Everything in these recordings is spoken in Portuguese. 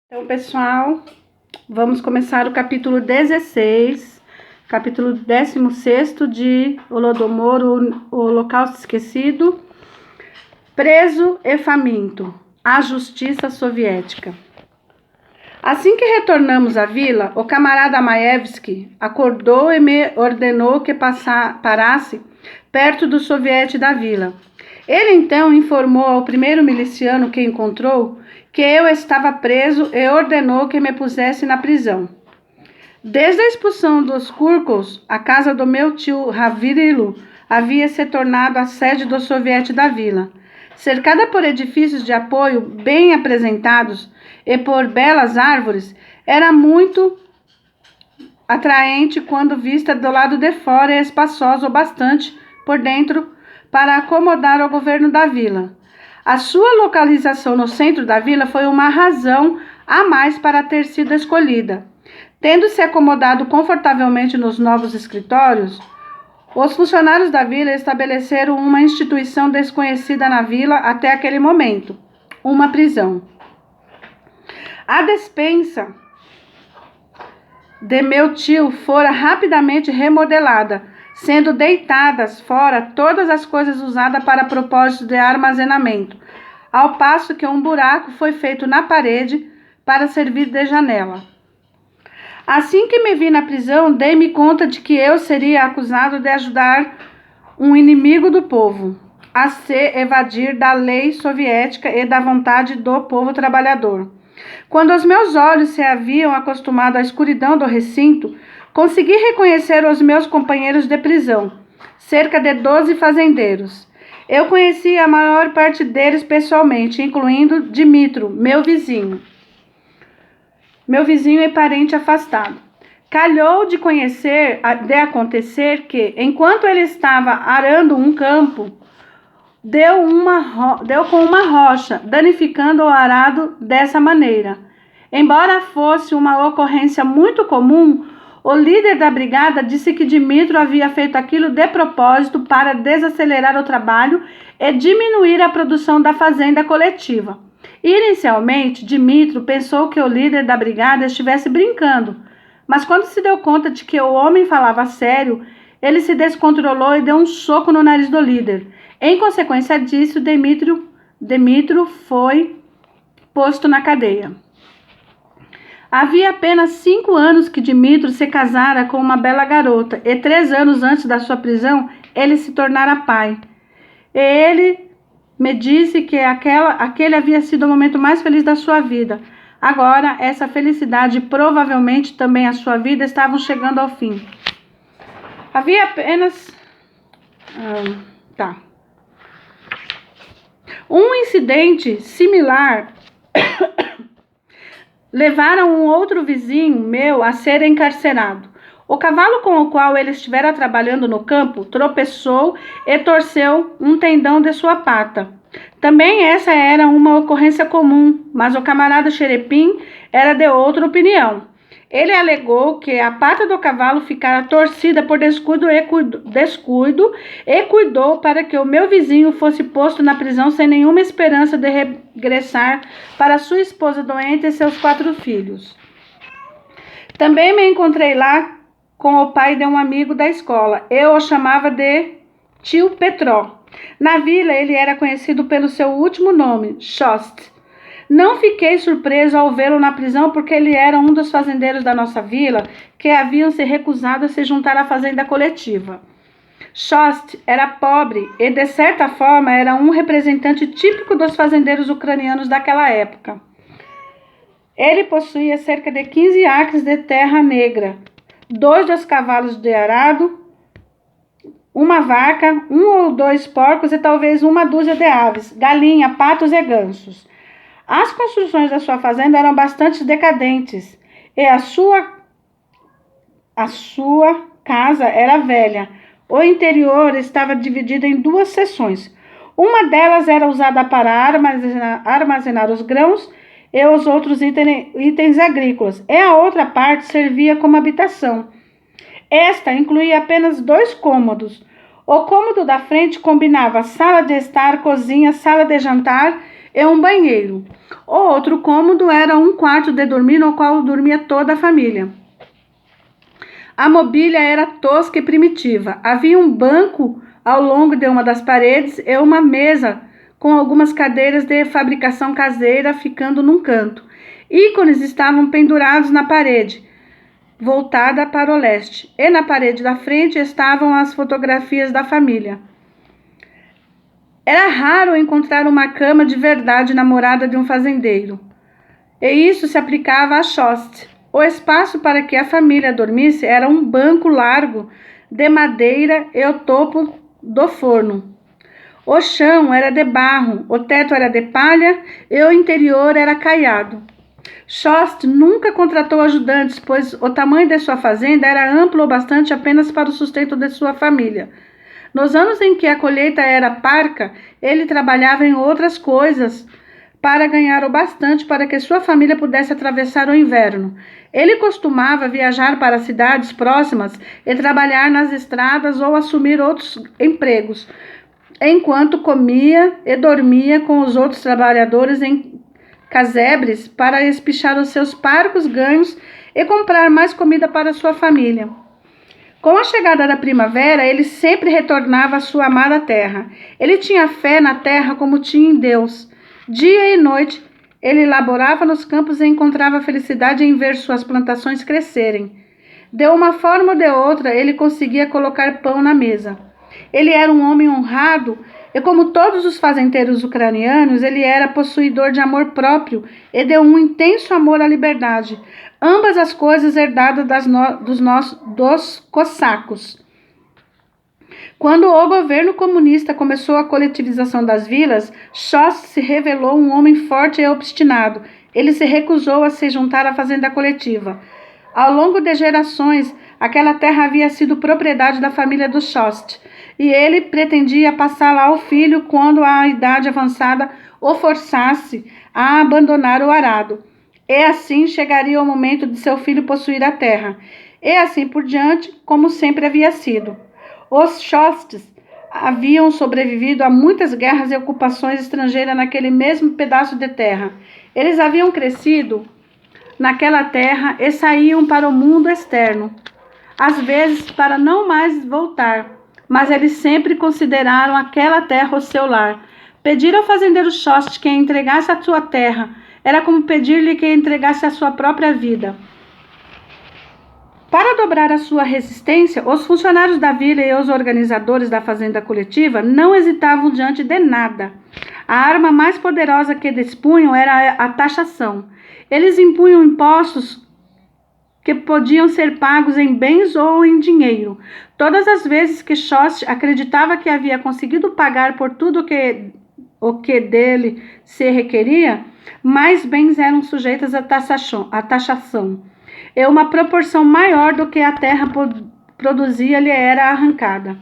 Então, pessoal, vamos começar o capítulo 16, capítulo 16 de Holodomor, o Holocausto Esquecido, preso e faminto, a justiça soviética. Assim que retornamos à vila, o camarada Maevsky acordou e me ordenou que parasse perto do soviete da vila. Ele então informou ao primeiro miliciano que encontrou que eu estava preso e ordenou que me pusesse na prisão. Desde a expulsão dos Kurkos, a casa do meu tio Ravirilo havia se tornado a sede do soviete da vila. Cercada por edifícios de apoio bem apresentados e por belas árvores, era muito atraente quando vista do lado de fora e espaçosa o bastante por dentro para acomodar o governo da vila. A sua localização no centro da vila foi uma razão a mais para ter sido escolhida. Tendo se acomodado confortavelmente nos novos escritórios, os funcionários da vila estabeleceram uma instituição desconhecida na vila até aquele momento, uma prisão. A despensa de meu tio fora rapidamente remodelada, sendo deitadas fora todas as coisas usadas para propósito de armazenamento, ao passo que um buraco foi feito na parede para servir de janela. Assim que me vi na prisão, dei-me conta de que eu seria acusado de ajudar um inimigo do povo a se evadir da lei soviética e da vontade do povo trabalhador. Quando os meus olhos se haviam acostumado à escuridão do recinto, consegui reconhecer os meus companheiros de prisão, cerca de 12 fazendeiros. Eu conhecia a maior parte deles pessoalmente, incluindo Dimitro, meu vizinho e parente afastado. Calhou de acontecer que, enquanto ele estava arando um campo, deu com uma rocha, danificando o arado dessa maneira. Embora fosse uma ocorrência muito comum, o líder da brigada disse que Dimitro havia feito aquilo de propósito para desacelerar o trabalho e diminuir a produção da fazenda coletiva. Inicialmente, Dimitro pensou que o líder da brigada estivesse brincando, mas quando se deu conta de que o homem falava sério, ele se descontrolou e deu um soco no nariz do líder. Em consequência disso, Dimitro foi posto na cadeia. Havia apenas 5 anos que Dimitro se casara com uma bela garota, e 3 anos antes da sua prisão, ele se tornara pai. E ele me disse que aquele havia sido o momento mais feliz da sua vida. Agora, essa felicidade e provavelmente também a sua vida estavam chegando ao fim. Havia apenas... Um incidente similar levaram um outro vizinho meu a ser encarcerado. O cavalo com o qual ele estivera trabalhando no campo tropeçou e torceu um tendão de sua pata. Também essa era uma ocorrência comum, mas o camarada Xerepim era de outra opinião. Ele alegou que a pata do cavalo ficara torcida por descuido e cuidou para que o meu vizinho fosse posto na prisão sem nenhuma esperança de regressar para sua esposa doente e seus 4 filhos. Também me encontrei lá com o pai de um amigo da escola. Eu o chamava de tio Petró. Na vila ele era conhecido pelo seu último nome, Shost. Não fiquei surpreso ao vê-lo na prisão porque ele era um dos fazendeiros da nossa vila que haviam se recusado a se juntar à fazenda coletiva. Shost era pobre e, de certa forma, era um representante típico dos fazendeiros ucranianos daquela época. Ele possuía cerca de 15 acres de terra negra, 2 dos cavalos de arado, uma vaca, 1 ou 2 porcos e talvez 1 dúzia de aves, galinha, patos e gansos. As construções da sua fazenda eram bastante decadentes e a sua casa era velha. O interior estava dividido em 2 seções. Uma delas era usada para armazenar os grãos e os outros itens agrícolas, e a outra parte servia como habitação. Esta incluía apenas 2 cômodos. O cômodo da frente combinava sala de estar, cozinha, sala de jantar e um banheiro. O outro cômodo era um quarto de dormir no qual dormia toda a família. A mobília era tosca e primitiva. Havia um banco ao longo de uma das paredes e uma mesa com algumas cadeiras de fabricação caseira ficando num canto. Ícones estavam pendurados na parede, voltada para o leste, e na parede da frente estavam as fotografias da família. Era raro encontrar uma cama de verdade na morada de um fazendeiro, e isso se aplicava a Shost. O espaço para que a família dormisse era um banco largo de madeira e o topo do forno. O chão era de barro, o teto era de palha e o interior era caiado. Shost nunca contratou ajudantes, pois o tamanho de sua fazenda era amplo o bastante apenas para o sustento de sua família. Nos anos em que a colheita era parca, ele trabalhava em outras coisas para ganhar o bastante para que sua família pudesse atravessar o inverno. Ele costumava viajar para cidades próximas e trabalhar nas estradas ou assumir outros empregos, enquanto comia e dormia com os outros trabalhadores em casebres para espichar os seus parcos ganhos e comprar mais comida para sua família. Com a chegada da primavera, ele sempre retornava à sua amada terra. Ele tinha fé na terra como tinha em Deus. Dia e noite, ele laborava nos campos e encontrava felicidade em ver suas plantações crescerem. De uma forma ou de outra, ele conseguia colocar pão na mesa. Ele era um homem honrado e, como todos os fazendeiros ucranianos, ele era possuidor de amor próprio e de um intenso amor à liberdade, ambas as coisas herdadas dos cossacos. Quando o governo comunista começou a coletivização das vilas, Shost se revelou um homem forte e obstinado. Ele se recusou a se juntar à fazenda coletiva. Ao longo de gerações, aquela terra havia sido propriedade da família do Shost, e ele pretendia passá-la ao filho quando a idade avançada o forçasse a abandonar o arado. E assim chegaria o momento de seu filho possuir a terra. E assim por diante, como sempre havia sido. Os Shosts haviam sobrevivido a muitas guerras e ocupações estrangeiras naquele mesmo pedaço de terra. Eles haviam crescido naquela terra e saíam para o mundo externo, às vezes para não mais voltar, mas eles sempre consideraram aquela terra o seu lar. Pedir ao fazendeiro Shost que entregasse a sua terra era como pedir-lhe que entregasse a sua própria vida. Para dobrar a sua resistência, os funcionários da vila e os organizadores da fazenda coletiva não hesitavam diante de nada. A arma mais poderosa que dispunham era a taxação. Eles impunham impostos que podiam ser pagos em bens ou em dinheiro. Todas as vezes que Shost acreditava que havia conseguido pagar por tudo o que dele se requeria, mais bens eram sujeitos à taxação. E uma proporção maior do que a terra produzia lhe era arrancada.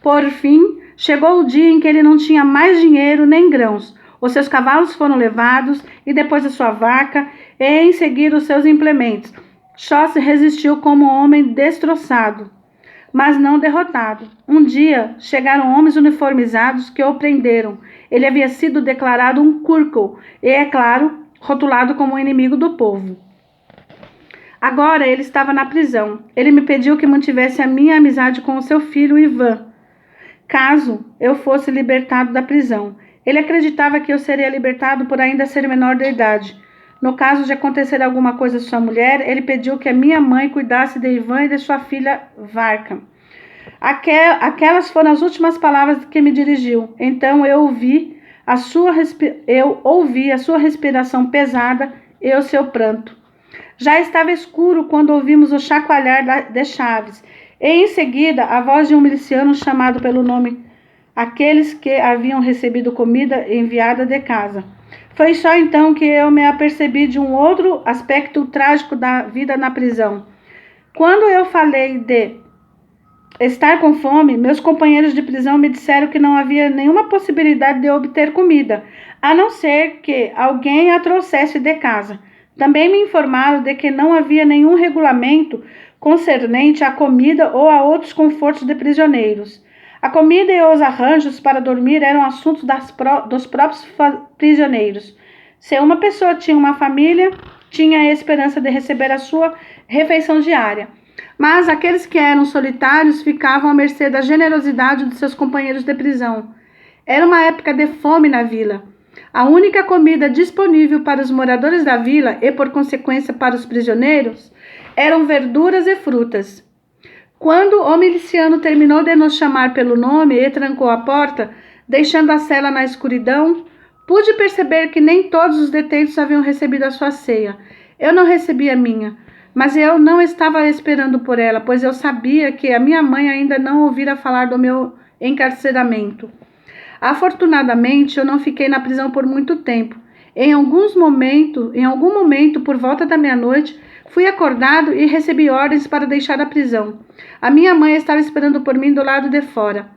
Por fim, chegou o dia em que ele não tinha mais dinheiro nem grãos. Os seus cavalos foram levados, e depois a sua vaca, e em seguida os seus implementos. Shost resistiu como homem destroçado, mas não derrotado. Um dia chegaram homens uniformizados que o prenderam. Ele havia sido declarado um Kurkul e, é claro, rotulado como inimigo do povo. Agora ele estava na prisão. Ele me pediu que mantivesse a minha amizade com o seu filho Ivan, caso eu fosse libertado da prisão. Ele acreditava que eu seria libertado por ainda ser menor de idade. No caso de acontecer alguma coisa à sua mulher, ele pediu que a minha mãe cuidasse de Ivan e de sua filha Varka. Aquelas foram as últimas palavras que me dirigiu. Então eu ouvi a sua respiração pesada e o seu pranto. Já estava escuro quando ouvimos o chacoalhar de chaves, e em seguida a voz de um miliciano chamado pelo nome aqueles que haviam recebido comida enviada de casa. Foi só então que eu me apercebi de um outro aspecto trágico da vida na prisão. Quando eu falei de estar com fome, meus companheiros de prisão me disseram que não havia nenhuma possibilidade de obter comida, a não ser que alguém a trouxesse de casa. Também me informaram de que não havia nenhum regulamento concernente à comida ou a outros confortos de prisioneiros. A comida e os arranjos para dormir eram assuntos dos próprios prisioneiros. Se uma pessoa tinha uma família, tinha a esperança de receber a sua refeição diária. Mas aqueles que eram solitários ficavam à mercê da generosidade de seus companheiros de prisão. Era uma época de fome na vila. A única comida disponível para os moradores da vila e, por consequência, para os prisioneiros, eram verduras e frutas. Quando o miliciano terminou de nos chamar pelo nome e trancou a porta, deixando a cela na escuridão, pude perceber que nem todos os detentos haviam recebido a sua ceia. Eu não recebi a minha, mas eu não estava esperando por ela, pois eu sabia que a minha mãe ainda não ouvira falar do meu encarceramento. Afortunadamente, eu não fiquei na prisão por muito tempo. Em algum momento, por volta da meia-noite, fui acordado e recebi ordens para deixar a prisão. A minha mãe estava esperando por mim do lado de fora.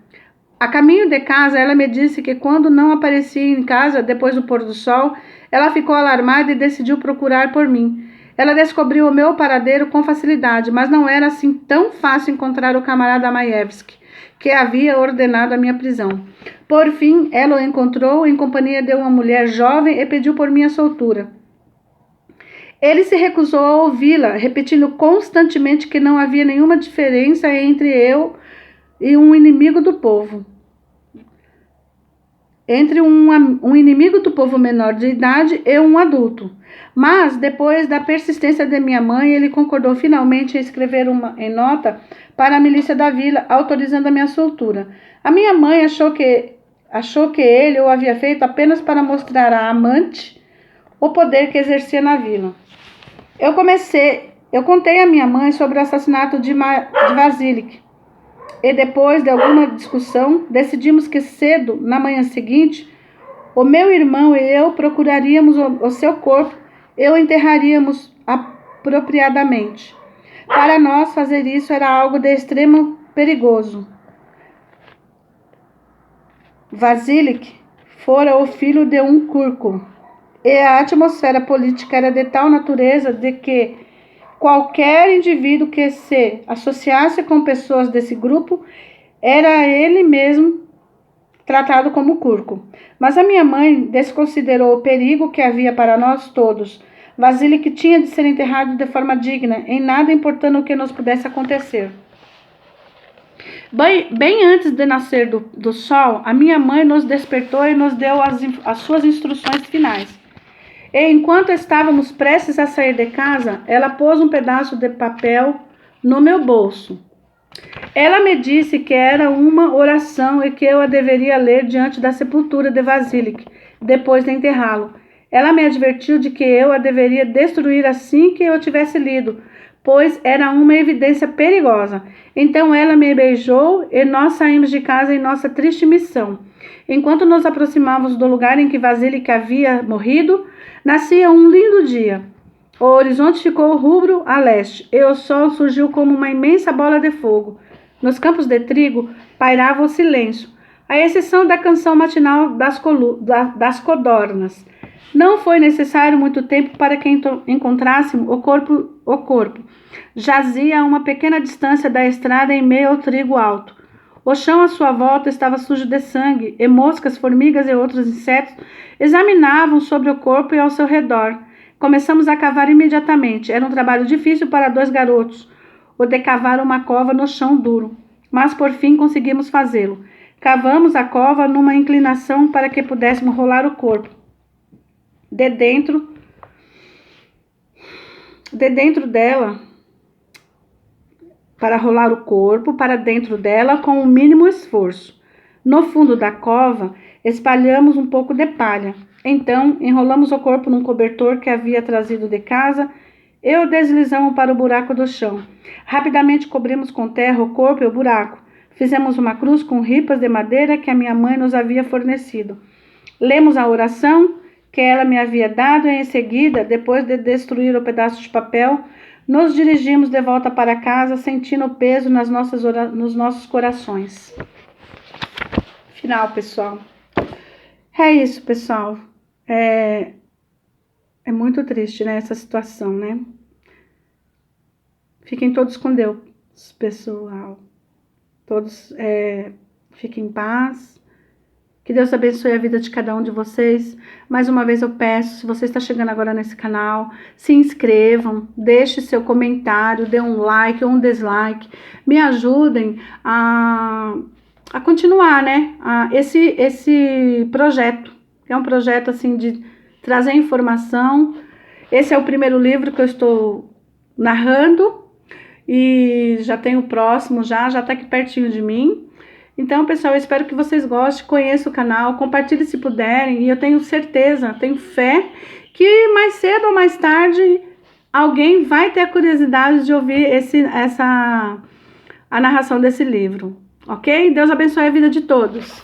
A caminho de casa, ela me disse que quando não aparecia em casa depois do pôr do sol, ela ficou alarmada e decidiu procurar por mim. Ela descobriu o meu paradeiro com facilidade, mas não era assim tão fácil encontrar o camarada Maevski, que havia ordenado a minha prisão. Por fim, ela o encontrou em companhia de uma mulher jovem e pediu por minha soltura. Ele se recusou a ouvi-la, repetindo constantemente que não havia nenhuma diferença entre eu e um inimigo do povo. Entre um inimigo do povo menor de idade e um adulto. Mas, depois da persistência de minha mãe, ele concordou finalmente em escrever em nota para a milícia da vila, autorizando a minha soltura. A minha mãe achou que ele o havia feito apenas para mostrar à amante o poder que exercia na vila. Eu contei à minha mãe sobre o assassinato de Vasilik. E depois de alguma discussão, decidimos que cedo, na manhã seguinte, o meu irmão e eu procuraríamos o seu corpo e o enterraríamos apropriadamente. Para nós, fazer isso era algo de extremo perigoso. Vasilik fora o filho de um curco, e a atmosfera política era de tal natureza de que qualquer indivíduo que se associasse com pessoas desse grupo era ele mesmo tratado como curco. Mas a minha mãe desconsiderou o perigo que havia para nós todos. Vasilik tinha de ser enterrado de forma digna, em nada importando o que nos pudesse acontecer. Bem antes de nascer do sol, a minha mãe nos despertou e nos deu as suas instruções finais. E enquanto estávamos prestes a sair de casa, ela pôs um pedaço de papel no meu bolso. Ela me disse que era uma oração e que eu a deveria ler diante da sepultura de Vasilik, depois de enterrá-lo. Ela me advertiu de que eu a deveria destruir assim que eu tivesse lido, pois era uma evidência perigosa. Então ela me beijou e nós saímos de casa em nossa triste missão. Enquanto nos aproximávamos do lugar em que Vasilik havia morrido, nascia um lindo dia. O horizonte ficou rubro a leste e o sol surgiu como uma imensa bola de fogo. Nos campos de trigo pairava o silêncio, à exceção da canção matinal das codornas. Não foi necessário muito tempo para que encontrássemos o corpo. Jazia a uma pequena distância da estrada em meio ao trigo alto. O chão à sua volta estava sujo de sangue, e moscas, formigas e outros insetos examinavam sobre o corpo e ao seu redor. Começamos a cavar imediatamente. Era um trabalho difícil para 2 garotos, o de cavar uma cova no chão duro. Mas por fim conseguimos fazê-lo. Cavamos a cova numa inclinação para que pudéssemos rolar o corpo. De dentro dela, para rolar o corpo para dentro dela com o mínimo esforço. No fundo da cova, espalhamos um pouco de palha. Então, enrolamos o corpo num cobertor que havia trazido de casa e o deslizamos para o buraco do chão. Rapidamente cobrimos com terra o corpo e o buraco. Fizemos uma cruz com ripas de madeira que a minha mãe nos havia fornecido. Lemos a oração que ela me havia dado e em seguida, depois de destruir o pedaço de papel, nos dirigimos de volta para casa, sentindo o peso nos nossos corações. Final, pessoal. É isso, pessoal. É muito triste, né, essa situação, né? Fiquem todos com Deus, pessoal. Todos Fiquem em paz. Que Deus abençoe a vida de cada um de vocês. Mais uma vez eu peço, se você está chegando agora nesse canal, se inscrevam, deixe seu comentário, dê um like ou um dislike. Me ajudem a continuar, né? Esse projeto. É um projeto assim de trazer informação. Esse é o primeiro livro que eu estou narrando. E já tem o próximo, já está aqui pertinho de mim. Então, pessoal, eu espero que vocês gostem, conheçam o canal, compartilhem se puderem. E eu tenho certeza, tenho fé, que mais cedo ou mais tarde alguém vai ter a curiosidade de ouvir a narração desse livro. Ok? Deus abençoe a vida de todos.